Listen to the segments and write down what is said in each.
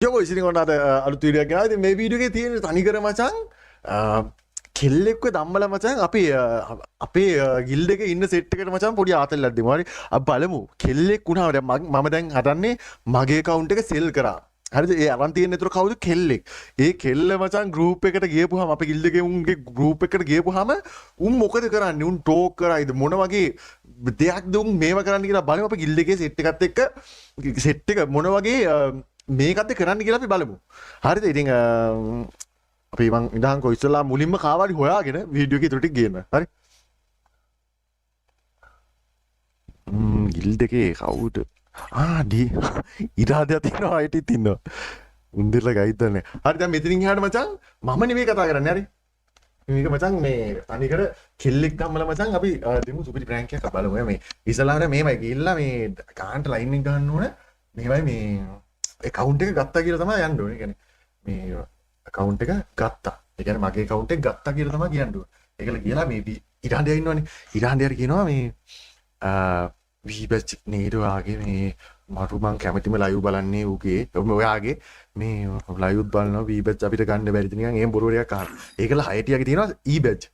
යකෝ ඉතින් ඔන්න අද අලුත් වීඩියෝ එකක් ගෙනාවා. ඉතින් මේ වීඩියෝ එකේ තියෙන තනිකර මචං කෙල්ලෙක්ව ධම්මලා මචං අපේ ගිල්ඩ් එකේ ඉන්න සෙට් එකට මචං පොඩි ආතල්ලක් දෙමු. හරි. අපි බලමු කෙල්ලෙක් වුණාම දැන් මම දැන් හදන්නේ මගේ account එක සෙල් කරා. හරිද? ඒ අරන් තියෙන ඒතර කවුද කෙල්ලෙක්. ඒ කෙල්ල මචං group එකට ගියපුවාම අපේ ගිල්ඩ් එකේ උන්ගේ group එකට ගියපුවාම උන් මොකද කරන්නේ? උන් ටෝක් කරයිද මොන වගේ දෙයක්ද උන් මේව කරන්න කියලා බලමු අපේ ගිල්ඩ් එකේ සෙට් එකත් එක්ක සෙට් එක මොන වගේ මේකත් කරන්න කියලා අපි බලමු. හරිද? ඉතින් අපි මං ඉඳහන්කෝ ඉස්සලා මුලින්ම කාවාරි හොයාගෙන වීඩියෝ එකේ ඉතුරු ටික ගේන්න. හරි? ගිල්ඩ් එකේ කවුද? ඉරාදයක් තියෙනවා අයිටිත් ඉන්නවා. උන්දෙලා ගයිදන්නේ. හරි දැන් මෙතනින් එහාට මචං මම නෙමෙයි කතා කරන්නේ. හරි? මේක මචං මේ තනිකර කෙල්ලෙක් ගම්මලා මචං අපි දෙමු සුපිරි ප්‍රෑන්ක් එකක් බලමු. මේ ඉස්සලාට මේමයි ගිහිල්ලා මේ කාන්ට ලයින් එක ගන්න ඕන. මේවයි මේ account එක ගත්තා කියලා තමයි යන්න ඕනේ. කියන්නේ මේ account එක ගත්තා. ඒ කියන්නේ මගේ account එක ගත්තා කියලා තමයි කියන්න ඕනේ. ඒකල කියලා මේ ඉරාන්ඩියා ඉන්නවනේ. ඉරාන්ඩියාට කියනවා මේ වීබච් නේද ඔයාගේ මේ මරු මං කැමතිම ලයිව් බලන්නේ ඌගේ. ඔයාගේ මේ ලයිව් බලනවා වීබච් අපිට ගන්න බැරිද නිකන් එහෙම බොරුවරයක් අහන. ඒකල හයටියාගේ තියෙනවා ඊබච්.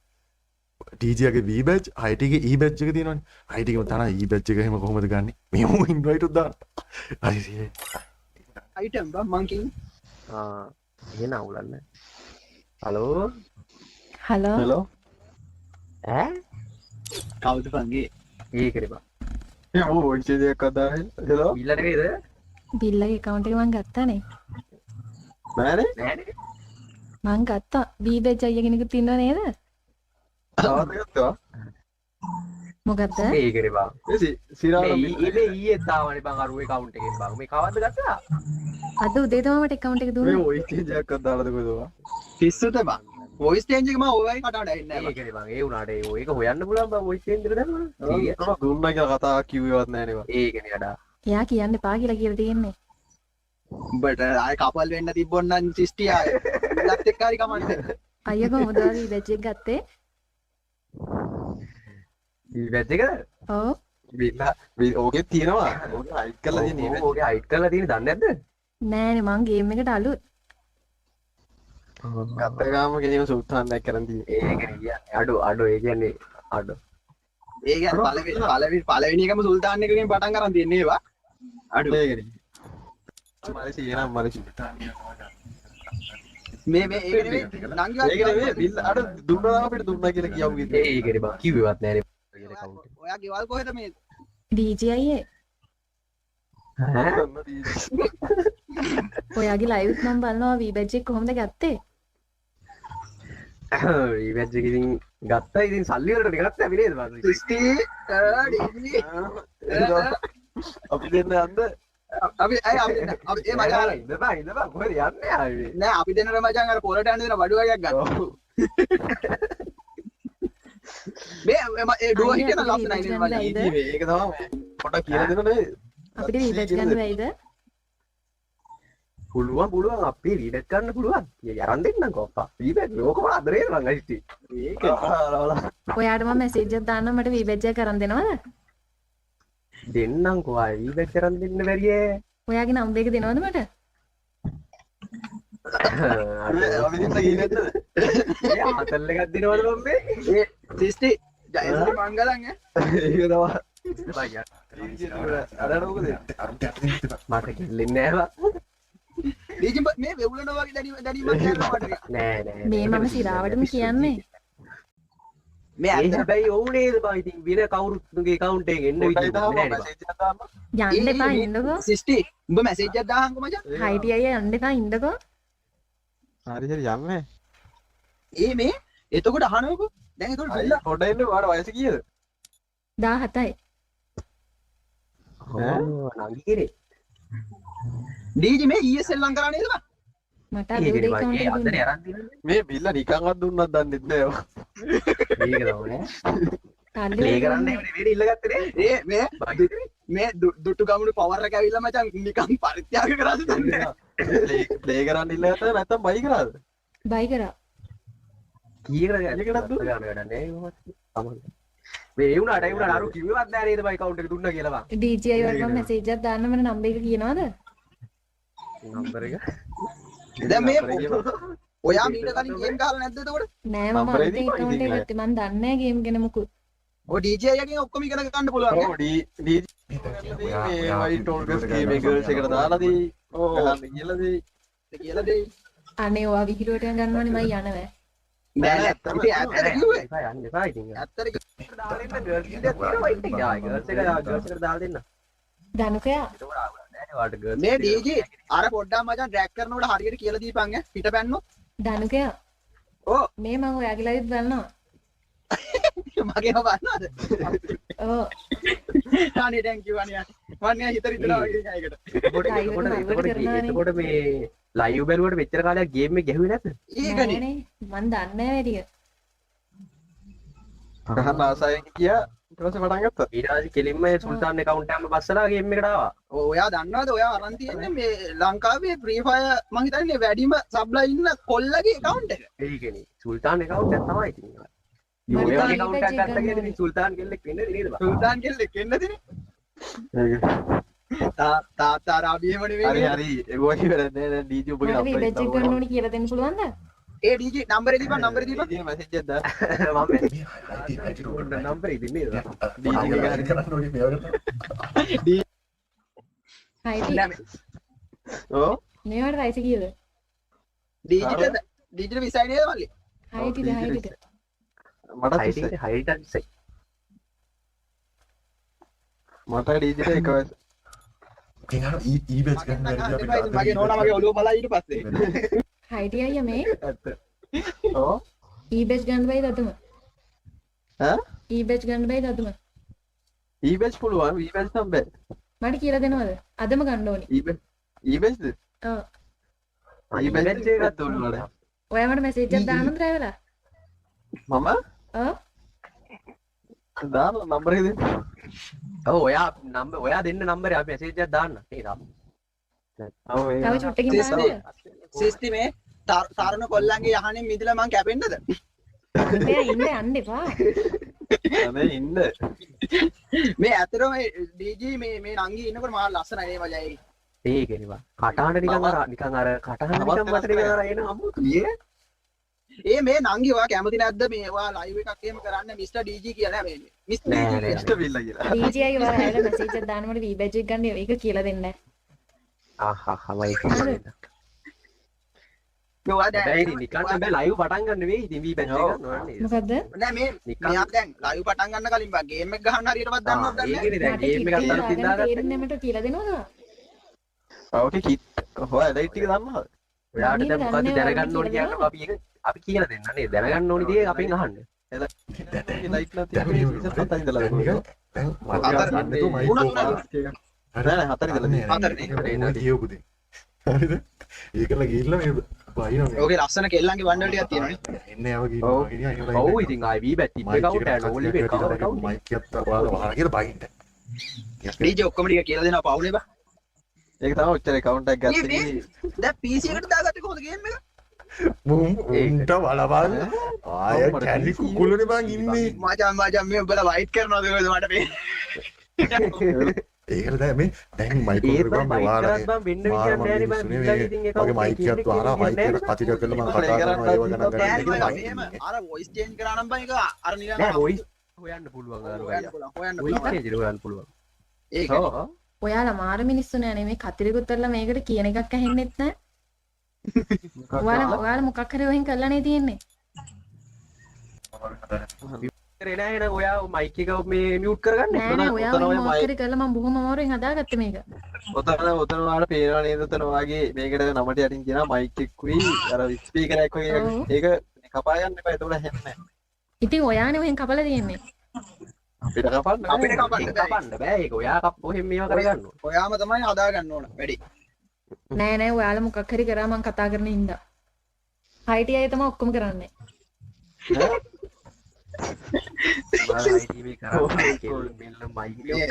ඩීජීයාගේ වීබච් හයටිගේ ඊබච් එක තියෙනවනේ. හයටිගේම තමයි ඊබච් එක එහෙම කොහොමද ගන්නෙ? මේ මු ඉන්වයිට් උත් දාන්න. හරි. item ba monkey එහෙ නවුලන්න හලෝ හලෝ ඈ කවුද පන්ගේ ඒ කරපා යෝ ඔච්ච දෙයක් අදායි හෙලෝ බිල්ල නෙවෙයිද බිල්ලගේ account එක මං ගත්තානේ නෑනේ නෑනේ මං ගත්තා වීබෙජ් අයියා කෙනෙකුත් ඉන්නව නේද තවත් ගත්තා මොකද්ද ඒ කරපා ඒ සිරාරම් මේ ඊයේ තාවනේ බං අරුවේ account එකෙන් බං මේ කවද්ද ගත්තා අද උදේ තමයි මට account එක මේ දුන්නේ ඔච්ච දෙයක් අදාලද කොහෙද පිස්සුද බං voice change එක මම ඔයයි කතාවට ඇන්නේ ඒ නැහැ කරේ බං ඒ උනාට ඒක හොයන්න පුළුවන් බං voice change එක දැම්මම මම දුන්නා කියලා කතා කිව්වේවත් නෑ නේ ඒකනේ අඩා එයා කියන්න එපා කියලා තියෙන්නේ උඹට ආය කපල් වෙන්න තිබ්බොත් නම් සිස්ටි ආය ලත් එක්ක හරි කමන්නේ අයියා කොහොමද වීබෙජ් එක ගත්තේ ඊ වැජ් එකද ඔව් බිල්ලා ඕකේ තියෙනවා ඕක හයිඩ් කරලා තියෙන්නේ ඕකේ හයිඩ් කරලා තියෙන දන්නේ නැද්ද නෑනේ මං ගේම් එකට අලුත් ගත්ත ගාම කිසිම සූත්‍රයක් නැහැ කරන් තියෙන්නේ ඒකනේ කියන්නේ අඩෝ ඒ කියන්නේ අඩෝ ඒ කියන්නේ පළවෙනි එකම සුල්තාන් එකකින් පටන් ගන්න තියන්නේ ඒවා අඩු ඒකනේ මලසි එනම් මලසි මේ ඒක නෙවෙයි ඒක නෙවෙයි බිල් අර දුන්නා අපිට දුන්නා කියලා කියවු කිව්වේ ඒකනේ බං කිව්වේවත් නෑනේ කියලා කවුන්ට් ඔයා ගෙවල් කොහෙද මේ ඩීජේ අයියේ ඔයාගේ ලයිව්ස් මම බලනවා වීබෙජ් එක කොහොමද ගත්තේ ඊවැජ් එක ඉතින් ගත්තා ඉතින් සල්ලි වලට ගත්තා අපි නේද බං සිස්ටි ඩිස්නි අපි දෙන්න යන්න අපි ඒ මචං ඉඳපන් කොහෙද යන්නේ ආවේ නෑ අපි දෙන්නර මචං අර පොලට යන්න දෙන බඩුවයක් ගන්න මේ ඒ ඩුව හිටියන ලස්සනයි නේ මචං ඉතින් මේක තමයි පොඩක් කියලා දෙන්න නේ අපිට වීබෙජ් ගන්න බැයිද පුළුවන් අපි රීඩ් ගන්න පුළුවන් යරන් දෙන්නම්කෝ අප්පා රීඩ් ලෝකම අදරේ මං අයිති මේක ඔයාට මම මැසේජ් එකක් දාන්නම් මට වීබෙජ් එක කරන් දෙනවද දෙන්නම්කෝ ආ රීඩ් කරන් දෙන්න බැරියේ ඔයාගේ නම්බර් එක දෙනවද මට අපි දෙන්න ගියේ නැද්ද ඒ හතල් එකක් දෙනවද බම්බේ ඒ සිස්ටි ජයශ්‍රී මංගලන් ඈ ඒක තමයි අර නෝකද මට කිල්ලෙන්නේ නෑවා ඩීජි මේ වෙවුලනවා වගේ දැනීමක් කරනවා මට නෑ නෑ මේ මම සිරාවටම කියන්නේ මේ ඒ අද හැබැයි ඔවුනේද බං ඉතින් වෙන කවුරුත්ගේ account එකෙන් එන්න විදිහක් නෑ නේ යන්න එපා ඉන්නකෝ සිස්ටි උඹ මැසේජ් එකක් දාහන්කෝ මචං හයිටි අයියා යන්න එපා ඉන්නකෝ හරි හරි යන්නේ ඒ මේ එතකොට අහනවකෝ දැන් එතකොට බිල්ලා පොඩ එන්න ඔයාට වයස කීයද 17යි ඕ නංගි කිරේ ඩීජි මේ ESL ලං කරා නේද බං මට අද උදේ account එක අදනේ දුන්නා අරන් දිනන්නේ මේ බිල්ල නිකන්වත් දුන්නත් දන්නෙත් නෑ ඒක තමයි තල්ලි ප්ලේ කරන්න එහෙම නෙවෙයි ඉල්ලගත්තේ නේ ඒ මේ දුට්ටු ගමුණු පවර් එක ඇවිල්ලා මචං නිකන් පරිත්‍යාග කරාද දන්නේ ප්ලේ කරන්න ඉල්ලගත්තා නැත්තම් බයි කරාද බයි කරා කීයකට ඒකටත් දුන්න? ගන්න වැඩ නෑ තමයි මේ ඒ උනාට අරු කිව්වවත් නෑ නේද බයි account එක දුන්නා කියලා බං ඩීජේ අයියාට මම මැසේජ් එකක් දාන්න මට නම්බර් එක කියනවද නම්බර එක දැන් මේ ඔයා මීට කලින් ගේම් ගහලා නැද්ද එතකොට? නෑ මම නම්බරේ අලුතෙන් දීපන් account ඉතින් එක ගත්තේ. මම දන්නේ නෑ ගේම් ගැන මොකුත්. ඔය DJ එකෙන් ඔක්කොම ඉගෙන ගන්න පුළුවන්. ඔව් ඩී මේ වයිට් ඕර්ගස් ගේම් එක ගර්ල්ස් එකට දාලාදී ඕ කියලාදී කියලා දෙයි. අනේ ඔයා විහිළුවට ගන්නවනේ මම යනවා. නෑ නෑ ඉතින් ඇත්තට කිව්වේ. යන්න එපා ඉතින් ඇත්තට දාලා ඉන්න ගර්ල්ස් ඉන්න තියෙන වයිට් එක ආයි ගර්ල්ස් එකට දාලා දෙන්න ධනුකයා ඒකට ආවද නෑ වාට ගර්ල්ස් මේ DJ අර පොඩ්ඩක් මචං ඩ්‍රැග් කරනකොට හරියට කියලා දීපන් ඈ පිට පැන්නොත්. ධනුකයා ඕ මේ මම ඔයාගේ ලයිව් බලනවා. මගේම බලනවද? ඔව්. අනේ thank you අනේ. මන්නේ හිතර ඉතලා වගේ එකකට. එතකොට මේ ලයිව් බැලුවට මෙච්චර කාලයක් ගේම් එක ගැහුවේ නැද්ද? ඒකනේ. නෑනේ මම දන්නේ නෑ වැඩිය. ගහන්න ආසයෙන් කියා ඊට පස්සේ පටන් ගත්තා. ඊට පස්සේ කෙලින්ම ඒ සුල්තාන් account එකම බස්සලා ගේම් එකට ආවා. ඔයා දන්නවද ඔයා අරන් තියෙන්නේ මේ ලංකාවේ Free Fire මං හිතන්නේ වැඩිම සබ්ලා ඉන්න කොල්ලගේ account එක. ඒකනේ සුල්තාන් account එක තමයි ඉතින්. මට ඔය තාම account එකක් ගත්ත ගන්න කියන්නේ සුල්තාන් කෙල්ලෙක් වෙන්නේ නේද බං? සුල්තාන් කෙල්ලෙක් එන්නදිනේ. තාත්තා රාබියේම හරි නෙවෙයි. හරි ඒ වගේ වැඩ නෑ නෑ ඩීජේ ඔබගේ මට විබෙච් එක ගන්න ඕනි කියලා දෙන්න පුළුවන්ද? ඒ DJ නම්බරේ දීපන් නම්බරේ දීපන්. ඉතින් මැසේජ් එකක් දාන්න මම නම්බර් ඉතින් නේද? ඩීජේ එක හරි කරන්න ඕනේ මේවට. හයිටි ඔව් මේවට වයස කීයද? DJ විසයි නේද මල්ලි? හයිටිද හයිටිද? මට හයිට ඉස්සයි මට ඩීජේ එක වයස ඉතින් අර ඊබෙස් ගන්න වැඩි මගේ නෝනා මගේ ඔළුව බලලා ඊට පස්සේ. හයිටි අයියා මේ ඇත්ත ඔව් ඊබෙච් ගන්න බෑද අදම? ඈ ඊබෙච් ගන්න බෑද අදම? ඊබෙස් පුළුවන් ඊබෙස් නම් බෑ මට කියලා දෙනවද? අදම ගන්න ඕනි. ඊබෙස්ද ඔව්. ඊබෙස් එකක් දුන්නාද ඔයා මට මැසේජ් එකක් දාන්නද රැවලා? මම ඔව්. දාන නම්බර එක දෙන්න ඔව් ඔයා දෙන්න නම්බරේ අපි මැසේජ් එකක් දාන්න නේද? ඔව් තව චුට්ටකින් දාන්න. සිස්ටි මේ තරුණ කොල්ලන්ගේ යහනෙන් මිදලා මං කැපෙන්නද? මෙයා ඉන්න යන්න එපා. අනේ ඉන්න මේ ඇත්තටම DJ මේ නංගි ඉන්නකොට මහා ලස්සනයි නේ මජයි. ඒකනේ බං. කටහඬ නිකන් අර කටහඬ නිකන් මට නිකන් අර එන අමුතුයි. ඒ මේ නංගි ඔයා කැමති නැද්ද මේ ඔයා ලයිව් එකක් එහෙම කරන්න මිස්ටර් DJ කියලා මේ මිස්ටර් නෑ, DJ නෑ. ඉෂ්ට බිල්ල කියලා DJ අයියා ඔයා හැල මැසේජ් එකක් දාන්න මට වීබෙච් එක ගන්න ඒක කියලා දෙන්න. මයි මේ ඔයා බැරි නිකන් බෑ ලයිව් පටන් ගන්න නෙවෙයි ඉතින් වී බැච් එක ගන්නවා නේද? මොකද්ද? නෑ මේ නිකන්. මෙයා දැන් ලයිව් පටන් ගන්න කලින් බා ගේම් එක ගහන්න හරියටවත් දන්නවද දන්නේ ඒකනේ දැන් මට ගේම් එකක් කිට්ටු අලුතින් දාගන්න දාගත්තා. තේරෙන්නේ මට කියලා දෙනවද? ඕකේ කිට් හොය ලයිට් ටික දන්නවද ඔයාට දැන් මොකද්ද දන්නේ දැනගන්න ඕනේ ඔයාලා කියන්නේ අපි ඒක අපි කියලා දෙන්න නේද? දැනගන්න ඕනේ දේ අපෙන් අහන්න. ලයිට් නැති ඉතින් හතයි ඉඳලා දැන් මට ගන්නතු මයික් උනත් ඕක නෑ හතර ඉඳලා හතරනේ. කියපු දේ හරිද ඒකල ගිහිල්ලා මේ බයින ඔගේ ලස්සන කෙල්ලන්ගේ වන්ඩල් ටිකක් තියෙනවනේ. එන්න යව ඔව් ඉතින් ආයි වී බැච් ටිප් එක අවුට් යනවා ඕලි එක කවර් කවුට්. මයික් එකත් ඔයාලා වහන කියලා බයින්ට DJ ඔක්කොම ටික කියලා දෙනවා පවුනේ බා. ඒක තමයි ඔච්චර account එකක් ගත්තේ දැන් PC එකට දාගත්තේ කොහොමද ගේම් එක? උන්ට බලබන්න ආය කැලි කුකුලනේ බං ඉන්නේ මචං මේ උඹලා වයිට් කරනවද කොහෙද මට මේ. ඒකට දැන් මේ දැන් මයික් ඒත් එක ගන්න බං බයික් වාරනේ කරත් බං වෙන්න විදියක් නෑ නේ බං. ඉතින් ඒක මගේ මයික් එකත් වහලා මයික් එක කතික කරලා මම කතා කරනවා ඒව ගණන් බෑරි ගන්න බං එහෙම අර වොයිස් චේන්ජ් කරා නම් බං ඒක අර නිකන් නෑ වොයිස් හොයන්න පුළුවන් අර හොයන්න පුළුවන් හොයන්න වොයිස් පුළුවන්. චේන්ජ් හොයන්න පුළුවන්. ඒක ඔව්. ඔයාලා මාර මිනිස්සු නෑනේ මේ කතිරෙකුත් කරලා මේකට කියන එකක් ඇහෙන්නෙත් නෑ. ඔයාලා මොකක් හරි වහින් කරලානේ තියෙන්නේ. කරේ නෑ නේද ඔයා මයික් එක මේ මියුට් කරගන්න. නෑ නෑ ඔයා මොකක් හරි කරලා මම බොහොම අමාරුවෙන් හදාගත්තේ මේක. ඔතන ඔයාලට පේනවා නේද ඔතන වාගේ මේකට නමට යටින් කියනවා මයික් එකකුයි අර ස්පීකර් එකක් වගේ ඔව්. ඒක කපා ගන්න එපා ඒතකොට හැන්නේ ඉතින් ඔයානේ වහින් කපලා තියෙන්නේ. අපිට කපන්න අපිට බෑ. කපන්න බෑ. කපන්න බෑ ඒක ඔයා කොහෙන් මේවා කරගන්න ඕන. ඔයාම තමයි හදාගන්න ඕන වැඩි. නෑ නෑ ඔයාලා මොකක් හරි කරා මං කතා කරන හින්දා. හයිටි අය තමයි ඔක්කොම කරන්නේ.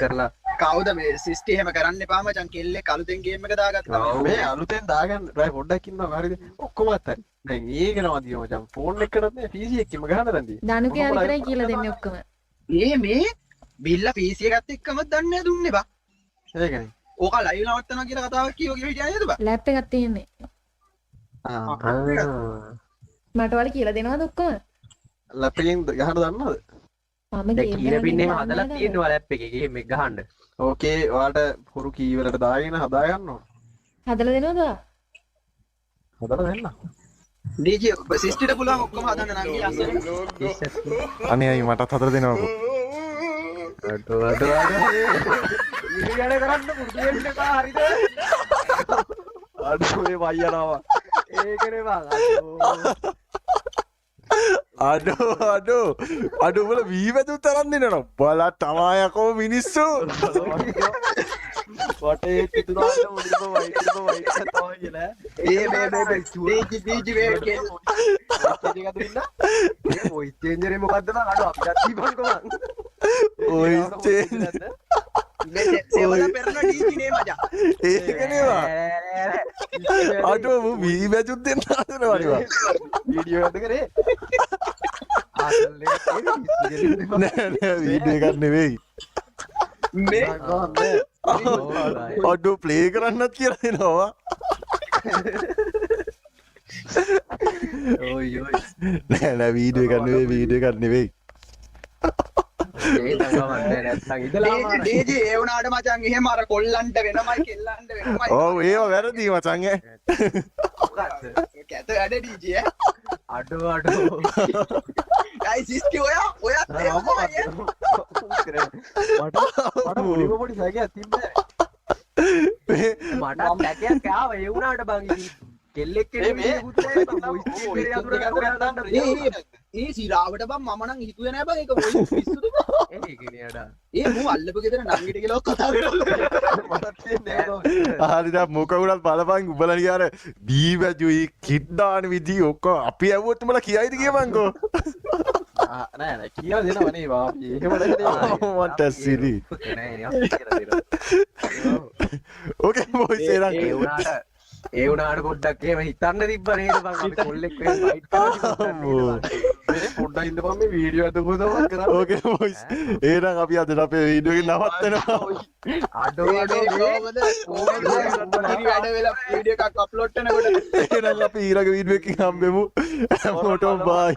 කරලා කවුද මේ සිස්ටි එහෙම කරන්න එපා මචං කෙල්ලෙක් අලුතෙන් ගේම් එක දාගත්තා. මේ අලුතෙන් දාගන්න බෑ පොඩ්ඩක් ඉන්නවා හරිද ඔක්කොම අත්තයි දැන් ඒක නවදිය මචං ෆෝන් එකකටත් නෑ PC එකකින්ම ගහන්න දැන්දී ධනුකයා විතරයි කියලා දෙන්නේ ඔක්කොම. මේ බිල්ල PC එකත් එක්කම දන්නේ දුන්නේ බා. ඒකනේ ඕක ලයිව් නවත්තනවා කියලා කතාවක් කියව හිටියා නේද බා? ලැප් එකක් තියෙන්නේ. මට වල කියලා දෙනවද ඔක්කොම? ලැප් එකෙන් ගහන්න දන්නවද? මම දැන් ගේම් කීර පින්නේ ගහන්න හදලා දන්නේ තියෙනවා ලැප් එකේ ගේම් එක ගහන්න. ඕකේ ඔයාලට හුරු කීවලට දාගෙන හදා ගන්නවා. හදලා දෙනවද? හදලා දෙන්න. DJ සිස්ටර්ට පුළුවන් ඔක්කොම හදන්න නම් ගියා අස්සෙන්. අනේ අයි මටත් හදලා දෙනවකෝ. ඉතින් කරන්න පුරුදු වෙන්න එපා හරිද? අඩුවේ වයනවා. ඒකනේ බං අඩෝ වල වී වැදුත් තරම් දෙනවා. බලා තමායකෝ මිනිස්සු. වටේ පිටුදාන්න මුලින්ම වයිට් තමයි කියලා. ඒ මේ DJ මේ කෙල් ඒක දෙන්න. මේ වොයිස් චේන්ජරේ මොකද්ද බං අඩෝ අපිට දීපන්කෝ මං. ඔයි චේන්ජ්. මේ සෙවල පෙරන DJ නේ මචං. ඒකනේවා. අඩෝ වී වැදුත් දෙන්න හදනවා නේ. වීඩියෝ එකද කරේ? ආසල්ලේ නෑ වීඩියෝ එකක් නෙවෙයි. මේ අඩෝ ප්ලේ කරන්නත් කියලා දෙනවා. ඔයි නෑ වීඩියෝ එකක් නෙවෙයි. ඒ තමයි නැත්තම් ඉඳලාම DJ ඒ වුණාට මචං එහෙම අර කොල්ලන්ට වෙනමයි කෙල්ලන්ට වෙනමයි. ඔව් ඒව වැරදි මචං ඈ. කැත වැඩ DJ ඈ. අඩෝ ගයි සිස්ටි ඔයා මට මුලින්ම පොඩි සැකයක් තිබ්බේ. මට සැකයක් ආව ඒ වුණාට බං ඉතින් කෙල්ලෙක් කෙනෙක් මේ ඒ සිරාවට බං මම නම් හිතුවේ නෑ බං ඒක වොයිස් පිස්සුද බං. ඒකනේ අඩා ඒ මූ අල්ලපු ගෙදර නංගිට කියලා කතා කරලා මට තියන්නේ හරි දැන් මොකවුනත් බලපන් උඹලා නිකන් අර බී වැජුයි කිඩ්ඩාන විදි ඔක්කොම අපි ඇව්වොත් උඹලා කියයිද කියපන්කෝ. නෑ කියලා දෙනවනේ වාපි. එහෙම නැත්නම් what a silly. නෑ නේ අපි කියලා දෙනවා. Okay boys එරන්. ඒ වුණාට පොඩ්ඩක් එහෙම හිතන්න තිබ්බ නේද බං අපි කොල්ලෙක් වෙන වයිට් කරලා මේ පොඩ්ඩක් ඉඳපන් මේ වීඩියෝ එක දුකදම කරා. Okay boys එහෙනම් අපි අද අපේ වීඩියෝ එක නවත්තනවා. අඩෝ කොහොමද වැඩ වෙලා වීඩියෝ එකක් අප්ලෝඩ් කරනකොට එහෙනම් අපි ඊළඟ වීඩියෝ එකකින් හම්බෙමු. හැමෝටම bye.